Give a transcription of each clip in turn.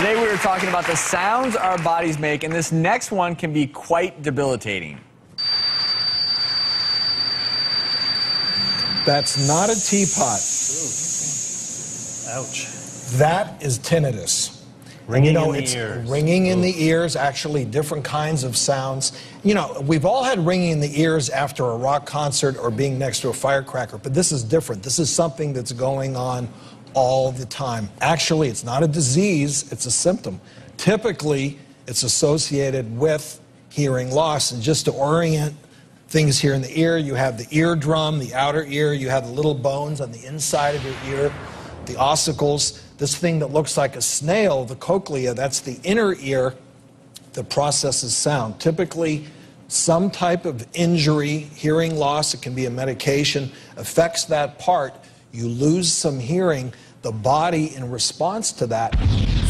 Today we were talking about the sounds our bodies make, and this next one can be quite debilitating. That's not a teapot. Ouch. That is tinnitus. Ringing in the ears. Ringing in the ears, actually different kinds of sounds. You know, we've all had ringing in the ears after a rock concert or being next to a firecracker, but this is different. This is something that's going on all the time. Actually, it's not a disease, it's a symptom. Typically, it's associated with hearing loss. And just to orient things here in the ear, you have the eardrum, the outer ear, you have the little bones on the inside of your ear, the ossicles, this thing that looks like a snail, the cochlea, that's the inner ear that processes sound. Typically, some type of injury, hearing loss, it can be a medication, affects that part. You lose some hearing, the body in response to that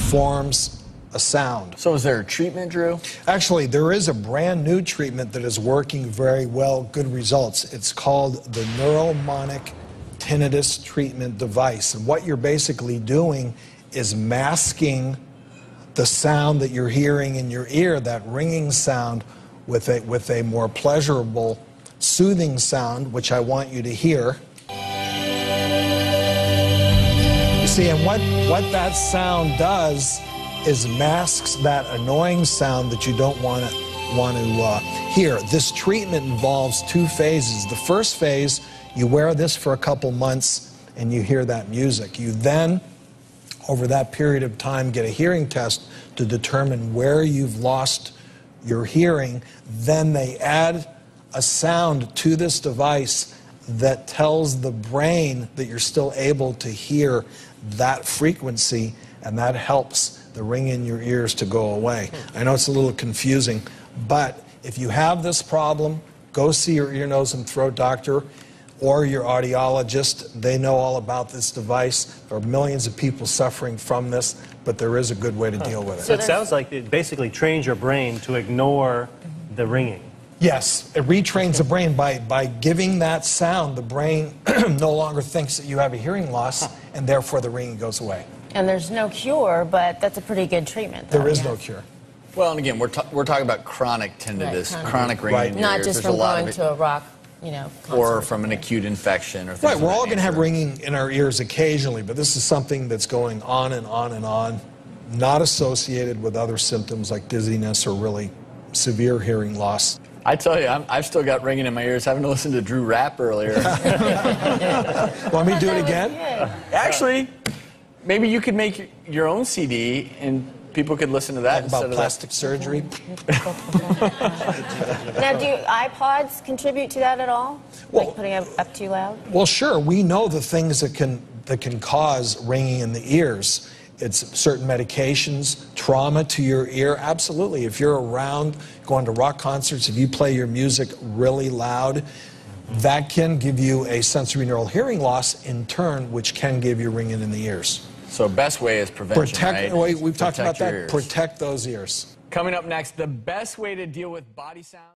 forms a sound. So is there a treatment, Drew? Actually, there is a brand new treatment that is working very well, good results. It's called the neuromonic tinnitus treatment device. And what you're basically doing is masking the sound that you're hearing in your ear, that ringing sound, with a more pleasurable, soothing sound, which I want you to hear. You see, and what that sound does is masks that annoying sound that you don't want to hear. This treatment involves two phases. The first phase, you wear this for a couple months and you hear that music. You then, over that period of time, get a hearing test to determine where you've lost your hearing. Then they add a sound to this device that tells the brain that you're still able to hear that frequency, and that helps the ring in your ears to go away. I know it's a little confusing, but if you have this problem, go see your ear, nose, and throat doctor or your audiologist. They know all about this device. There are millions of people suffering from this, but there is a good way to deal with it. So it sounds like it basically trains your brain to ignore the ringing. Yes, it retrains the brain by giving that sound. The brain no longer thinks that you have a hearing loss, and therefore the ringing goes away. And there's no cure, but that's a pretty good treatment, though. There is no cure. Well, and again, we're talking about chronic tinnitus, Right, chronic ringing in your Not ears. just There's from a lot going of it, to a rock, concert. or from an acute infection or things Right, of we're that all going to have nature. ringing in our ears occasionally, but this is something that's going on and on and on, not associated with other symptoms like dizziness or really severe hearing loss. I tell you, I've still got ringing in my ears having to listen to Drew rap earlier. Want me to do it again? Actually, maybe you could make your own CD and people could listen to that instead About of plastic surgery. Now, do iPods contribute to that at all? Well- Like putting it up too loud? Well, sure. We know the things that can cause ringing in the ears. It's certain medications, trauma to your ear. Absolutely. If you're around going to rock concerts, if you play your music really loud, that can give you a sensory neural hearing loss in turn, which can give you ringing in the ears. So best way is prevention, right? We've talked about Protect your that. ears. Protect those ears. Coming up next, the best way to deal with body sound.